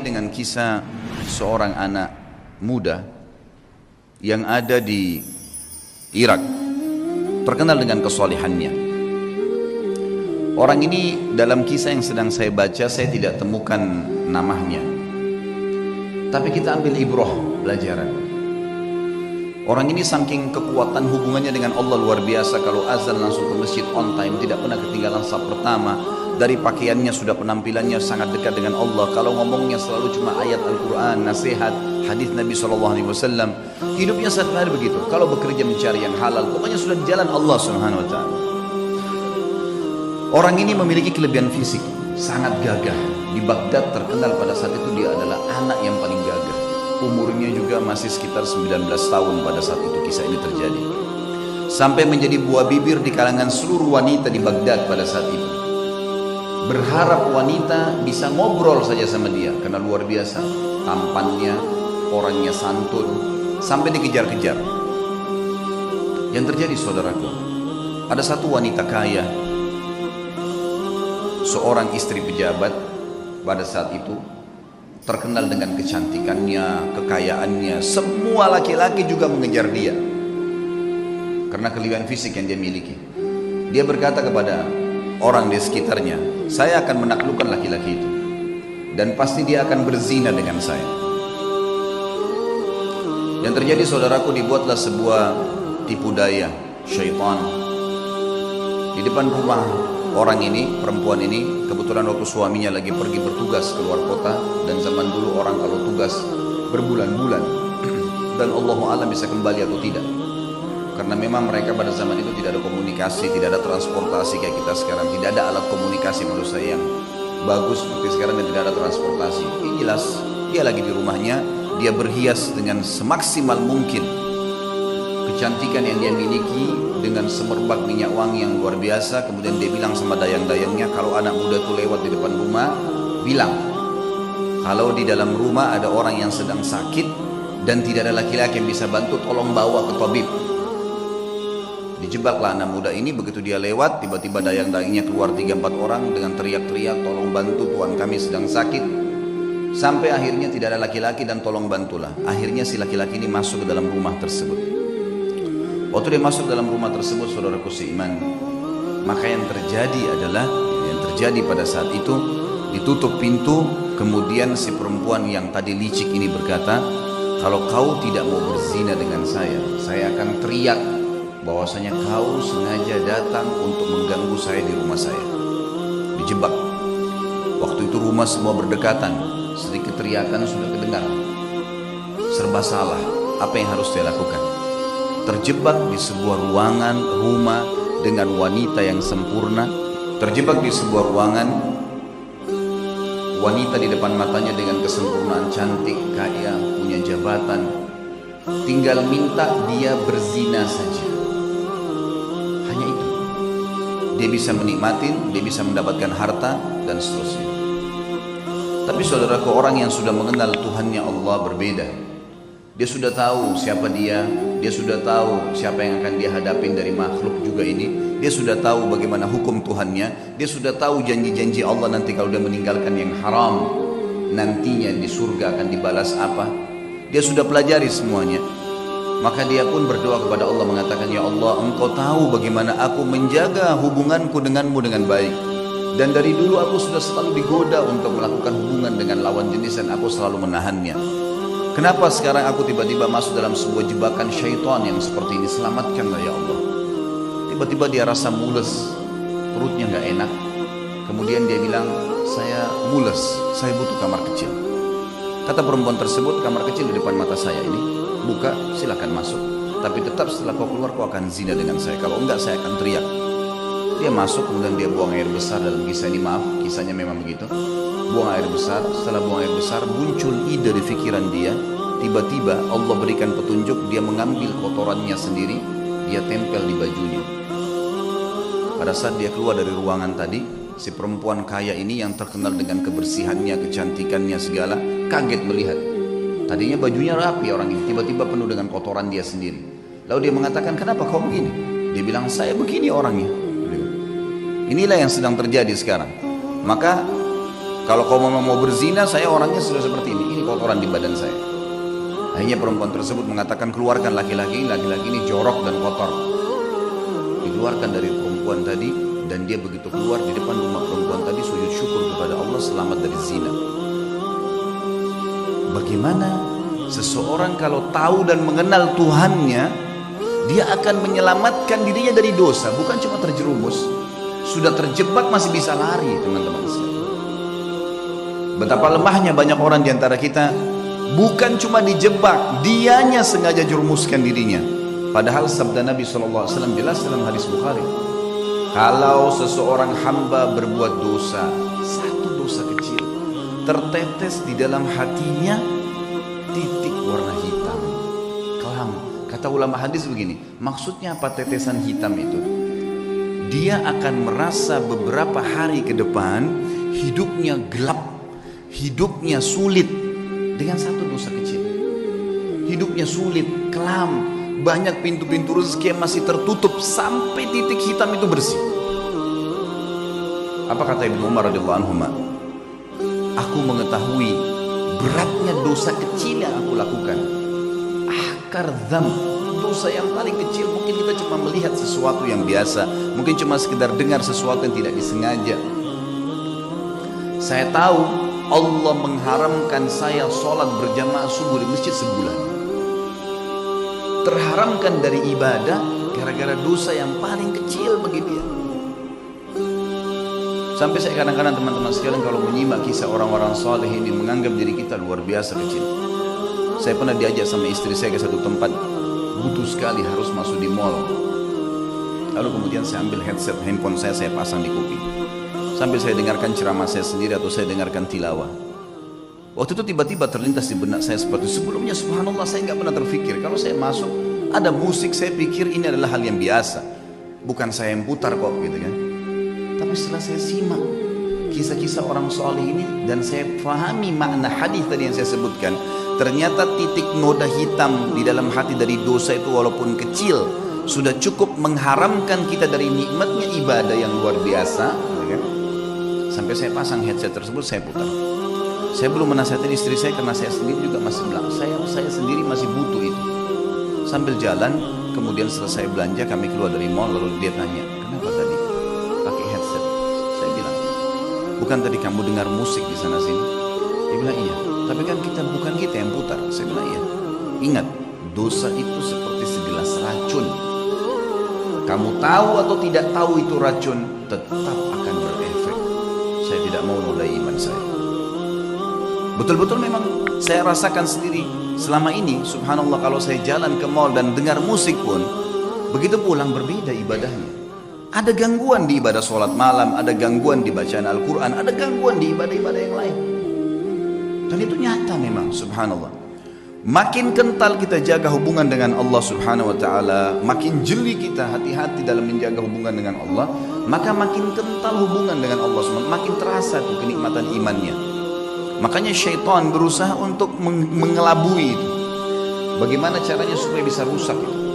dengan kisah seorang anak muda yang ada di Irak, terkenal dengan kesalehannya. Orang ini dalam kisah yang sedang saya baca, saya tidak temukan namanya, tapi kita ambil ibrah, pelajaran. Orang ini saking kekuatan hubungannya dengan Allah luar biasa. Kalau azan langsung ke masjid on time, tidak pernah ketinggalan saf pertama. Dari pakaiannya sudah penampilannya sangat dekat dengan Allah. Kalau ngomongnya selalu cuma ayat Al-Quran, nasihat, hadis Nabi SAW. Hidupnya sehari-hari begitu. Kalau bekerja mencari yang halal, pokoknya sudah di jalan Allah Subhanahu Wa Taala. Orang ini memiliki kelebihan fisik, sangat gagah. Di Baghdad terkenal pada saat itu dia adalah anak yang paling gagah. Umurnya juga masih sekitar 19 tahun pada saat itu kisah ini terjadi. Sampai menjadi buah bibir di kalangan seluruh wanita di Baghdad pada saat itu. Berharap wanita bisa ngobrol saja sama dia karena luar biasa tampannya, orangnya santun, sampai dikejar-kejar. Yang terjadi saudaraku, ada satu wanita kaya, seorang istri pejabat pada saat itu, terkenal dengan kecantikannya, kekayaannya. Semua laki-laki juga mengejar dia karena kelebihan fisik yang dia miliki. Dia berkata kepada orang di sekitarnya, saya akan menaklukkan laki-laki itu dan pasti dia akan berzina dengan saya. Yang terjadi saudaraku, dibuatlah sebuah tipu daya syaitan di depan rumah orang ini, perempuan ini. Kebetulan waktu suaminya lagi pergi bertugas keluar kota, dan zaman dulu orang kalau tugas berbulan-bulan dan Allahu a'lam bisa kembali atau tidak, karena memang mereka pada zaman itu tidak ada komunikasi, tidak ada transportasi kayak kita sekarang, tidak ada alat komunikasi menurut saya yang bagus seperti sekarang, dan tidak ada transportasi. Ini jelas dia lagi di rumahnya, dia berhias dengan semaksimal mungkin, kecantikan yang dia miliki dengan semerbak minyak wangi yang luar biasa. Kemudian dia bilang sama dayang-dayangnya, kalau anak muda itu lewat di depan rumah, bilang kalau di dalam rumah ada orang yang sedang sakit dan tidak ada laki-laki yang bisa bantu, tolong bawa ke tabib. Dijebaklah anak muda ini. Begitu dia lewat, tiba-tiba dayang-dayangnya keluar 3-4 orang dengan teriak-teriak, tolong bantu, tuan kami sedang sakit. Sampai akhirnya tidak ada laki-laki dan tolong bantulah. Akhirnya si laki-laki ini masuk ke dalam rumah tersebut. Waktu dia masuk dalam rumah tersebut, saudaraku seiman, maka yang terjadi pada saat itu, ditutup pintu. Kemudian si perempuan yang tadi licik ini berkata, kalau kau tidak mau berzina dengan saya akan teriak bahwasanya kau sengaja datang untuk mengganggu saya di rumah saya. Dijebak. Waktu itu rumah semua berdekatan, sedikit teriakan sudah kedengar. Serba salah, apa yang harus dia lakukan? Terjebak di sebuah ruangan rumah dengan wanita yang sempurna, terjebak di sebuah ruangan, wanita di depan matanya dengan kesempurnaan, cantik, kaya, punya jabatan, tinggal minta dia berzina saja. Hanya itu, dia bisa menikmatin, dia bisa mendapatkan harta dan seterusnya. Tapi saudaraku, orang yang sudah mengenal Tuhannya Allah berbeda. Dia sudah tahu siapa dia sudah tahu siapa yang akan dia hadapin dari makhluk juga ini. Dia sudah tahu bagaimana hukum Tuhannya. Dia sudah tahu janji-janji Allah nanti kalau dia meninggalkan yang haram, nantinya di surga akan dibalas apa. Dia sudah pelajari semuanya. Maka dia pun berdoa kepada Allah mengatakan, ya Allah, engkau tahu bagaimana aku menjaga hubunganku denganmu dengan baik. Dan dari dulu aku sudah selalu digoda untuk melakukan hubungan dengan lawan jenis dan aku selalu menahannya. Kenapa sekarang aku tiba-tiba masuk dalam sebuah jebakan syaitan yang seperti ini? Selamatkanlah ya Allah. Tiba-tiba dia rasa mules, perutnya gak enak. Kemudian dia bilang, saya mules, saya butuh kamar kecil. Kata perempuan tersebut, kamar kecil di depan mata saya ini, buka, silakan masuk. Tapi tetap setelah kau keluar, kau akan zina dengan saya. Kalau enggak, saya akan teriak. Dia masuk, kemudian dia buang air besar. Dalam kisah ini, maaf, kisahnya memang begitu. Buang air besar. Setelah buang air besar, muncul ide di pikiran dia. Tiba-tiba Allah berikan petunjuk, dia mengambil kotorannya sendiri, dia tempel di bajunya. Pada saat dia keluar dari ruangan tadi, si perempuan kaya ini yang terkenal dengan kebersihannya, kecantikannya segala, kaget melihat. Tadinya bajunya rapi orang ini, tiba-tiba penuh dengan kotoran dia sendiri. Lalu dia mengatakan, kenapa kau begini? Dia bilang, saya begini orangnya. Inilah yang sedang terjadi sekarang. Maka Kalau kau memang mau berzina, saya orangnya sudah seperti ini kotoran di badan saya. Akhirnya perempuan tersebut mengatakan, keluarkan laki-laki ini jorok dan kotor. Dikeluarkan dari perempuan tadi, dan dia begitu keluar di depan rumah perempuan tadi sujud syukur kepada Allah selamat dari zina. Bagaimana seseorang kalau tahu dan mengenal Tuhannya, dia akan menyelamatkan dirinya dari dosa, bukan cuma terjerumus. Sudah terjebak masih bisa lari, teman-teman sekalian. Betapa lemahnya banyak orang di antara kita, bukan cuma dijebak, dianya sengaja jerumuskan dirinya. Padahal sabda Nabi SAW jelas dalam hadis Bukhari, kalau seseorang hamba berbuat dosa, satu dosa kecil, tertetes di dalam hatinya titik warna hitam, kelam. Kata ulama hadis begini, maksudnya apa tetesan hitam itu? Dia akan merasa beberapa hari ke depan hidupnya gelap, hidupnya sulit dengan satu dosa kecil. Hidupnya sulit, kelam, banyak pintu-pintu rezeki yang masih tertutup sampai titik hitam itu bersih. Apa kata Ibnu Umar radhiyallahu anhu? Aku mengetahui beratnya dosa kecil yang aku lakukan. Akar dzam, dosa yang paling kecil, mungkin kita cuma melihat sesuatu yang biasa, mungkin cuma sekedar dengar sesuatu yang tidak disengaja. Saya tahu Allah mengharamkan saya sholat berjamaah subuh di masjid sebulan. Terharamkan dari ibadah gara-gara dosa yang paling kecil bagi dia. Sampai saya kadang-kadang teman-teman sekalian kalau menyimak kisah orang-orang saleh ini menganggap diri kita luar biasa kecil. Saya pernah diajak sama istri saya ke satu tempat, butuh sekali harus masuk di mall. Lalu kemudian saya ambil headset handphone saya pasang di kuping, sambil saya dengarkan ceramah saya sendiri atau saya dengarkan tilawah. Waktu itu tiba-tiba terlintas di benak saya seperti sebelumnya, subhanallah saya nggak pernah terfikir kalau saya masuk ada musik, saya pikir ini adalah hal yang biasa, bukan saya yang putar kok gitu kan. Tapi setelah saya simak kisah-kisah orang soleh ini dan saya pahami makna hadis tadi yang saya sebutkan, ternyata titik noda hitam di dalam hati dari dosa itu walaupun kecil sudah cukup mengharamkan kita dari nikmatnya ibadah yang luar biasa, kan? Sampai saya pasang headset tersebut, saya putar. Saya belum menasihati istri saya karena saya sendiri juga masih bilang saya sendiri masih butuh itu. Sambil jalan, kemudian selesai belanja kami keluar dari mall, lalu dia tanya, kenapa tadi pakai headset? Saya bilang, bukan tadi kamu dengar musik di sana sini? Dia bilang iya, tapi kan bukan kita yang putar. Saya bilang iya. Ingat, dosa itu seperti segelas racun. Kamu tahu atau tidak tahu itu racun, tetap akan berefek. Saya tidak mau nodai iman saya. Betul-betul memang saya rasakan sendiri selama ini, subhanallah, kalau saya jalan ke mall dan dengar musik pun, begitu pulang berbeda ibadahnya. Ada gangguan di ibadah sholat malam, ada gangguan di bacaan Al-Quran, ada gangguan di ibadah-ibadah yang lain. Dan itu nyata memang, subhanallah. Makin kental kita jaga hubungan dengan Allah subhanahu wa ta'ala, makin jeli kita hati-hati dalam menjaga hubungan dengan Allah, maka makin kental hubungan dengan Allah subhanahu wa ta'ala, makin terasa tuh kenikmatan imannya. Makanya syaitan berusaha untuk mengelabui itu. Bagaimana caranya supaya bisa rusak itu?